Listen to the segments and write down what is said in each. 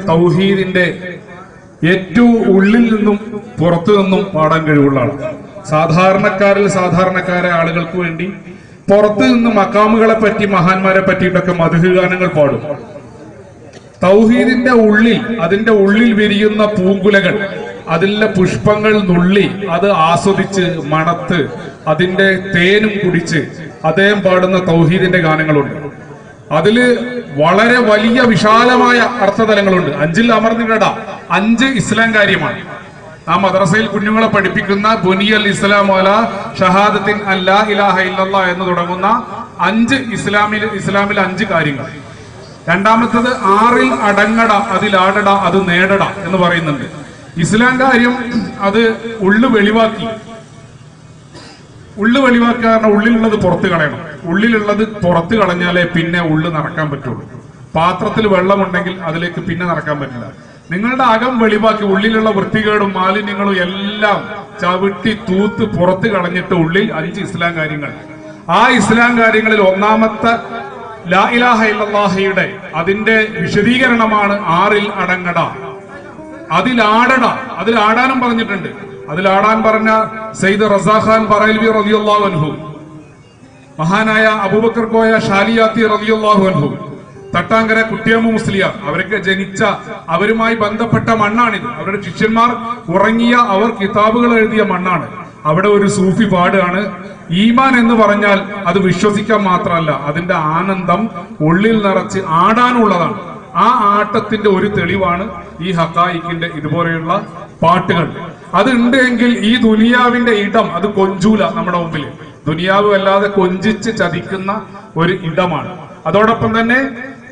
തൗഹീദിന്റെ ഏറ്റവും ഉള്ളിൽ നിന്നും പുറത്തു നിന്നും പാടാൻ കഴിവുള്ള ആൾ. സാധാരണക്കാരായ ആളുകൾക്ക് വേണ്ടി പുറത്തു നിന്ന് മക്കാമുകളെ പറ്റി മഹാന്മാരെ പറ്റിയിട്ടൊക്കെ മദ്ഹ് ഗാനങ്ങൾ പാടും. തൗഹീദിന്റെ ഉള്ളിൽ, അതിന്റെ ഉള്ളിൽ വിരിയുന്ന പൂങ്കുലകൾ, അതിലെ പുഷ്പങ്ങൾ നുള്ളി അത് ആസ്വദിച്ച് മണത്ത് അതിന്റെ തേനും കുടിച്ച് അദ്ദേഹം പാടുന്ന തൗഹീദിന്റെ ഗാനങ്ങളുണ്ട്. അതില് വളരെ വലിയ വിശാലമായ അർത്ഥതലങ്ങളുണ്ട്. 5 അമർന്നിട 5 ഇസ്ലാം കാര്യമാണ്. ആ മദ്രസയിൽ കുഞ്ഞുങ്ങളെ പഠിപ്പിക്കുന്ന ബുനിയൽ ഇസ്ലാം അലാ ഷഹാദത്തിൻ അല്ലാ ഇലാഹ ഇല്ലല്ലാഹ് എന്ന് തുടങ്ങുന്ന 5 ഇസ്ലാമിൽ 5 കാര്യങ്ങൾ. രണ്ടാമത്തത് 6 അടങ്ങട, അതിലാടട, അത് നേടട എന്ന് പറയുന്നുണ്ട്. ഇസ്ലാം കാര്യം അത് ഉള്ളു വെളിവാക്കുക. കാരണം ഉള്ളിലുള്ളത് പുറത്ത് കളയണം. ഉള്ളിലുള്ളത് പുറത്ത് കളഞ്ഞാലേ പിന്നെ ഉള്ളു നടക്കാൻ പറ്റുള്ളൂ. പാത്രത്തിൽ വെള്ളമുണ്ടെങ്കിൽ അതിലേക്ക് പിന്നെ നടക്കാൻ പറ്റില്ല. നിങ്ങളുടെ അകം വെളിവാക്കി ഉള്ളിലുള്ള വൃത്തികേടും മാലിന്യങ്ങളും എല്ലാം ചവിട്ടി തൂത്ത് പുറത്ത് കളഞ്ഞിട്ട് ഉള്ളിൽ 5 ഇസ്ലാം കാര്യങ്ങൾ. ആ ഇസ്ലാം കാര്യങ്ങളിൽ ഒന്നാമത്തെ ലാ ഇലാഹ ഇല്ലല്ലാഹയുടെ അതിന്റെ വിശദീകരണമാണ് 6 അടങ്ങട, അതിലാടട. അതിലാടാനും പറഞ്ഞിട്ടുണ്ട്. അതിലാടാൻ പറഞ്ഞ സയ്യിദ് റസാഖാൻ ബറൈൽവി റളിയല്ലാഹു അൻഹു, മഹാനായ അബൂബക്കർ കോയ ഷാലിയാത്തി റളിയല്ലാഹു അൻഹു, തട്ടാങ്കര കുട്ടിയമ്മ മുസ്ലിയാർ, അവരൊക്കെ ജനിച്ച അവരുമായി ബന്ധപ്പെട്ട മണ്ണാണിത്. അവരുടെ ശിഷ്യന്മാർ ഉറങ്ങിയ, അവർ കിതാബുകൾ എഴുതിയ മണ്ണാണ്. അവിടെ ഒരു സൂഫി പാടുകയാണ്, ഈമാൻ എന്ന് പറഞ്ഞാൽ അത് വിശ്വസിക്കാൻ മാത്രമല്ല, അതിന്റെ ആനന്ദം ഉള്ളിൽ നിറച്ച് ആടാനുള്ളതാണ്. ആ ആട്ടത്തിന്റെ ഒരു തെളിവാണ് ഈ ഹഖായിഖിന്റെ ഇതുപോലെയുള്ള പാട്ടുകൾ. അതുണ്ട് എങ്കിൽ ഈ ദുനിയാവിന്റെ ഇടം അത് കൊഞ്ചൂല. നമ്മുടെ മുമ്പിൽ ദുനിയാവ് അല്ലാതെ കൊഞ്ചിച്ച് ചതിക്കുന്ന ഒരു ഇടമാണ്. അതോടൊപ്പം തന്നെ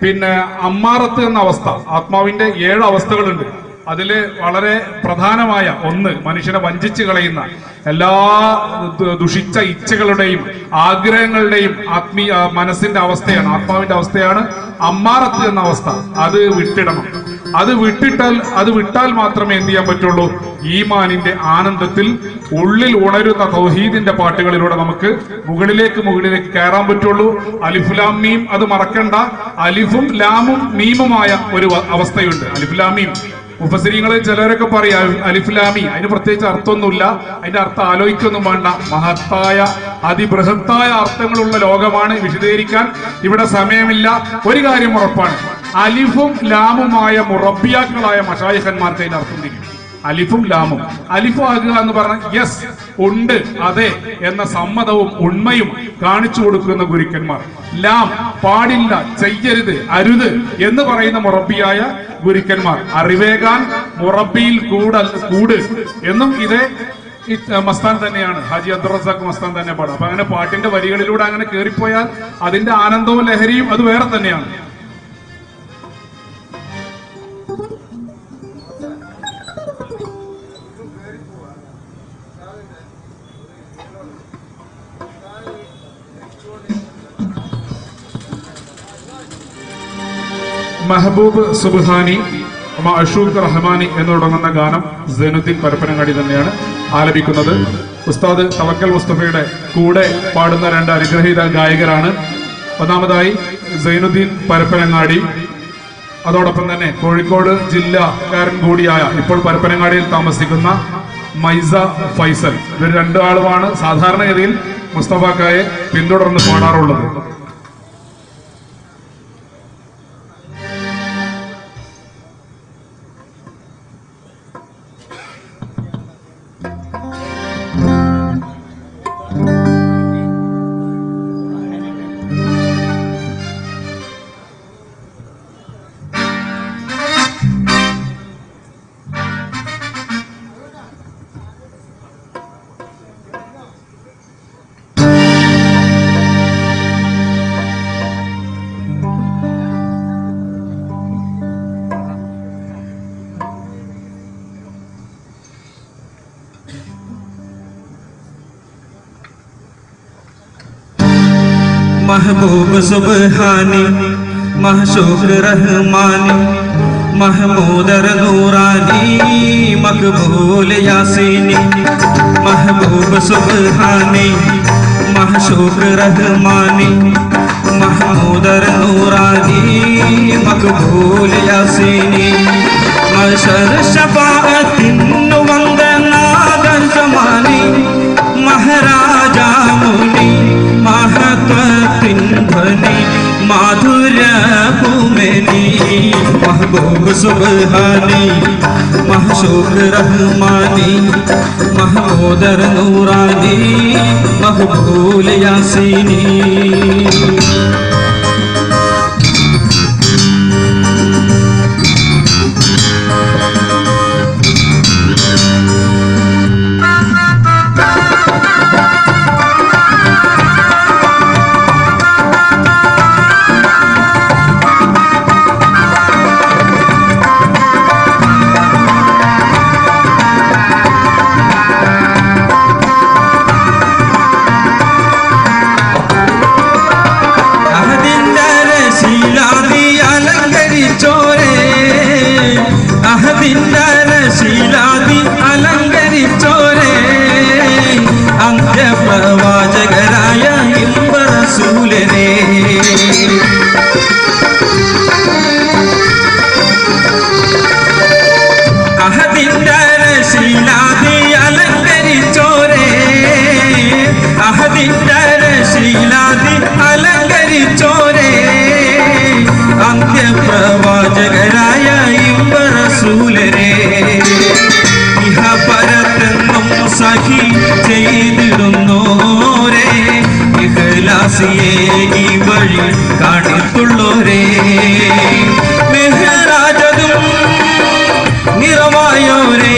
പിന്നെ അമ്മാറത്ത് എന്ന അവസ്ഥ, ആത്മാവിന്റെ 7 അവസ്ഥകളുണ്ട്. അതില് വളരെ പ്രധാനമായ ഒന്ന്, മനുഷ്യനെ വഞ്ചിച്ച് കളയുന്ന എല്ലാ ദുഷിച്ച ഇച്ഛകളുടെയും ആഗ്രഹങ്ങളുടെയും മനസ്സിന്റെ അവസ്ഥയാണ്, ആത്മാവിന്റെ അവസ്ഥയാണ് അമ്മാറത്ത് എന്ന അവസ്ഥ. അത് വിട്ടിടണം. അത് വിട്ടാൽ മാത്രമേ എന്ത് ചെയ്യാൻ പറ്റുള്ളൂ? ഈമാനിന്റെ ആനന്ദത്തിൽ ഉള്ളിൽ ഉണരുന്ന തൗഹീദിന്റെ പാട്ടുകളിലൂടെ നമുക്ക് മുകളിലേക്ക് കയറാൻ പറ്റുള്ളൂ. അലിഫ് ലാം മീം അത് മറക്കണ്ട. അലിഫും ലാമും മീമുമായ ഒരു അവസ്ഥയുണ്ട്. അലിഫ് ലാം മീം മുഫസ്സിരീങ്ങളിൽ ചിലരൊക്കെ പറയാം അലിഫ് ലാമി, അതിന് പ്രത്യേകിച്ച് അർത്ഥമൊന്നുമില്ല. അതിന്റെ അർത്ഥം ആലോചിക്കൊന്നും വേണ്ട. മഹത്തായ അതിബൃഹത്തായ അർത്ഥങ്ങളുള്ള ലോകമാണ്. വിശദീകരിക്കാൻ ഇവിടെ സമയമില്ല. ഒരു കാര്യം ഉറപ്പാണ്, അലിഫും ലാമുമായ മുറബിയാക്കളായ മശായിഖന്മാർക്ക് അതിന്റെ അർത്ഥം തിരിയും. അലിഫും ലാമും, അലിഫ് ആകുക എന്ന് പറഞ്ഞാൽ യെസ്, ഉണ്ട്, അതെ എന്ന സമ്മതവും ഉണ്മയും കാണിച്ചു കൊടുക്കുന്ന ഗുരുക്കന്മാർ. ലാം, പാടില്ല, ചെയ്യരുത്, അരുത് എന്ന് പറയുന്ന മുറബിയായ ഗുരുക്കന്മാർ. അറിവേകാൻ മുറബിയിൽ കൂട് എന്നും ഇതേ മസ്താൻ തന്നെയാണ്. ഹാജി അബ്ദുൾ റസാഖ് മസ്താൻ തന്നെ പാടും. അപ്പൊ അങ്ങനെ പാട്ടിന്റെ വരികളിലൂടെ അങ്ങനെ കയറിപ്പോയാൽ അതിന്റെ ആനന്ദവും ലഹരിയും അത് വേറെ തന്നെയാണ്. മെഹബൂബ് സുബ്ഹാനി മഅ്ഷൂഖ് റഹ്മാനി എന്ന് തുടങ്ങുന്ന ഗാനം സൈനുദ്ദീൻ പരപ്പനങ്ങാടി തന്നെയാണ് ആലപിക്കുന്നത്. ഉസ്താദ് തവക്കൽ മുസ്തഫയുടെ കൂടെ പാടുന്ന 2 അനുഗ്രഹീത ഗായകരാണ്. ഒന്നാമതായി സൈനുദ്ദീൻ പരപ്പനങ്ങാടി, അതോടൊപ്പം തന്നെ കോഴിക്കോട് ജില്ലക്കാരൻ കൂടിയായ ഇപ്പോൾ പരപ്പനങ്ങാടിയിൽ താമസിക്കുന്ന മൈസ ഫൈസൽ. ഇവർ 2 ആളുമാണ് സാധാരണഗതിയിൽ മുസ്തഫാക്കായെ പിന്തുടർന്ന് പാടാറുള്ളത്. महबूब सुबहानी महशूक रहमानी महमूद नूरानी मकबूल यासीनी महबूब सुबहानी महशूक रहमानी महमूदर नूरानी मकबूल यासीनी मशर शफाअतिन वंदनादर जमानी महाराजा मुनि महत्वतिन ध्वनि माधुर्य भूमेनी महबूब सुबहानी महशूक रहमानी महमूदर नूरानी मकबूल यासीनी ശീലാദി അലങ്കരിച്ചോരേ അന്ത്യപ്രവാചകരായ ഇമ്പറസൂലനേ അഹദിന്റെ ശീലാദി അലങ്കരിച്ചോരേ അഹദിന്റെ ശീലാദി അലങ്കരിച്ചോരേ അന്ത്യപ്രവാചകരായ ഇമ്പറസൂലനേ ഇഹ പരത്തെന്നും സഖി ചെയ്തിടുന്നോരേ ഇഖ്ലാസിയെ ഈ വഴി കാണിത്തുള്ളോരേ മെഹ്റാജതും നിറമായോരേ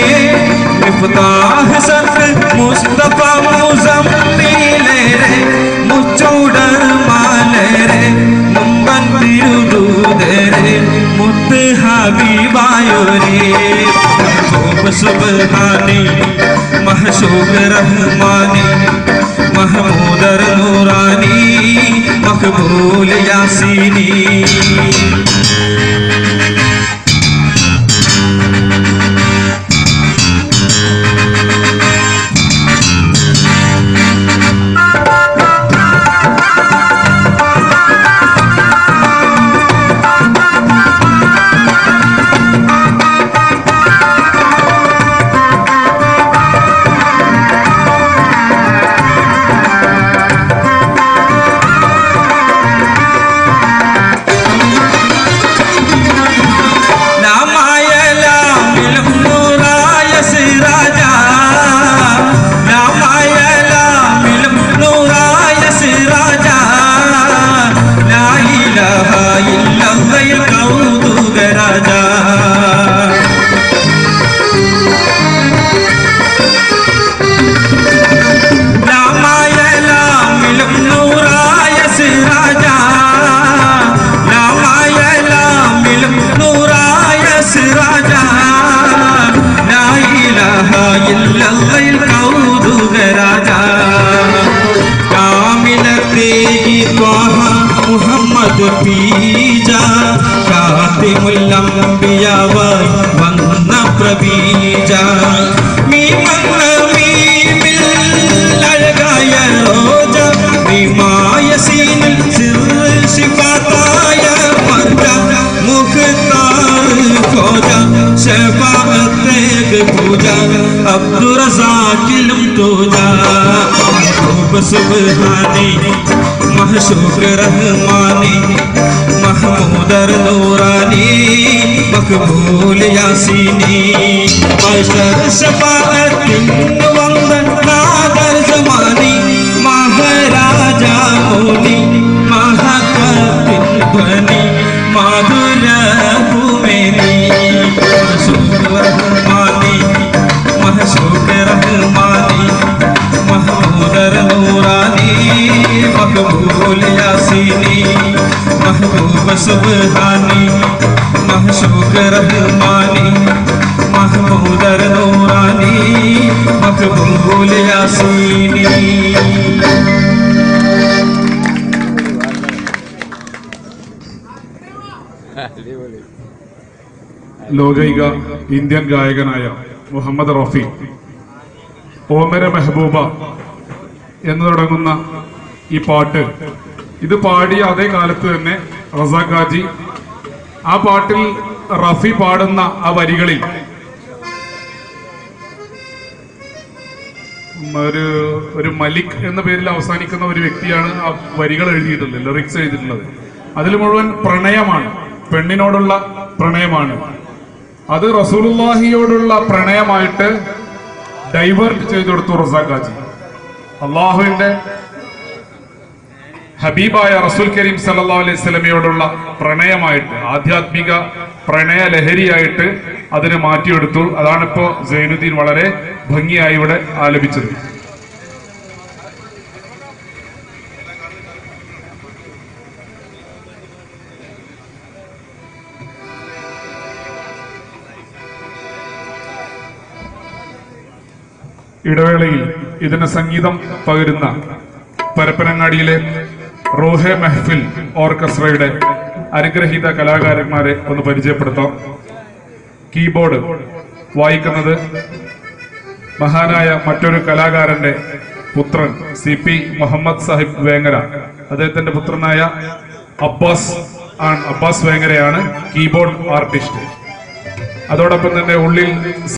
മിഫ്താഹ് സത്ത് മുസ്തഫ മുസമ്മിലേരെ മുച്ചൂടർ മാലരെ മുമ്പൻ തിരുദൂതരെ മുത്ത് ഹബീബായോരേ സുബ്ഹാനി महशूक रहमानी महमूदर नूरानी मकबूल यासीनी മുഹമ്മദ് പീജ കാത്തിമുൽ അംബിയാവായി വന്ന പ്രബീജ മീമീമിൽ അഴകായ റോജ മീമായസീനിൽ സിർ ശിഫാതായ മർജ മുഖ്താർ ഖോജ ശഫാഅത്തേക്ക് പൂജ അബ്ദുറസാഖിലും തോജ സുബ്ഹാനി महशूक रहमानी महमूदर नूरानी मकबूल यासीनी मशर शफाअतिन वंदनादर जमानी महाराजा मुनि महत्वतिन ध्वनि माधुर्य भूमेनी महशूक रहमानी महमूदर नूरानी मकबूल यासीनी महबूब सुब्हानी महशूक रहमानी महमूदर नूरानी मकबूल यासीनी ലോകൈക ഇന്ത്യൻ ഗായകനായ മുഹമ്മദ് റഫി ഓമര മെഹബൂബ എന്ന് തുടങ്ങുന്ന ഈ പാട്ട് ഇത് പാടിയ അതേ കാലത്ത് തന്നെ റസാഖ് ഹാജി ആ പാട്ടിൽ റഫി പാടുന്ന ആ വരികളിൽ ഒരു മലിക് എന്ന പേരിൽ അവസാനിക്കുന്ന ഒരു വ്യക്തിയാണ് ആ വരികൾ എഴുതിയിട്ടുള്ളത്, ലിറിക്സ് എഴുതിയിട്ടുള്ളത്. അതിൽ മുഴുവൻ പ്രണയമാണ്, പെണ്ണിനോടുള്ള പ്രണയമാണ്. അത് റസൂലുള്ളാഹിയോടുള്ള പ്രണയമായിട്ട് ഡൈവേർട്ട് ചെയ്തു കൊടുത്തു റസാഖ് ഹാജി. അള്ളാഹുവിന്റെ ഹബീബായ റസൂൽ കരീം സല്ലല്ലാഹു അലൈഹി വസല്ലമയോടുള്ള പ്രണയമായിട്ട്, ആധ്യാത്മിക പ്രണയ ലഹരിയായിട്ട് അതിനെ മാറ്റിയെടുത്തു. അതാണിപ്പോ സൈനുദ്ദീൻ വളരെ ഭംഗിയായി ഇവിടെ ആലപിച്ചത്. ഇടവേളയിൽ ഇതിന് സംഗീതം പകരുന്ന പരപ്പനങ്ങാടിയിലെ റോഹെ മെഹ്ഫിൽ ഓർക്കസ്ട്രയുടെ അനുഗ്രഹീത കലാകാരന്മാരെ ഒന്ന് പരിചയപ്പെടുത്താം. കീബോർഡ് വായിക്കുന്നത് മഹാനായ മറ്റൊരു കലാകാരന്റെ പുത്രൻ CP മുഹമ്മദ് സാഹിബ് വേങ്ങര. അദ്ദേഹത്തിന്റെ പുത്രനായ അബ്ബാസ് വേങ്ങരയാണ് കീബോർഡ് ആർട്ടിസ്റ്റ്. അതോടൊപ്പം തന്നെ ഉള്ളിൽ